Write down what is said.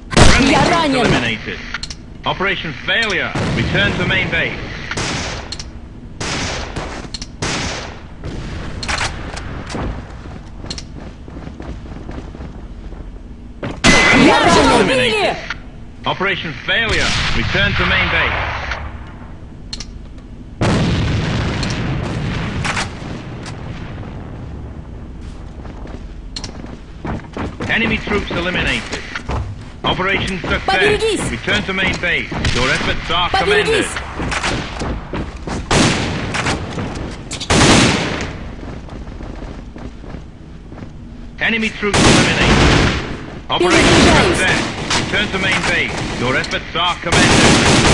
Friendly Я troops ранен. eliminated. Operation failure. Return to main base. Friendly Я troops ранен. eliminated. Operation failure. Return to main base. Enemy troops eliminated. Operation success. Поберегись. Return to main base. Your efforts are commended. Поберегись! Enemy troops eliminated. Operation Перезаряжаюсь. success. Return to main base. Your efforts are commended.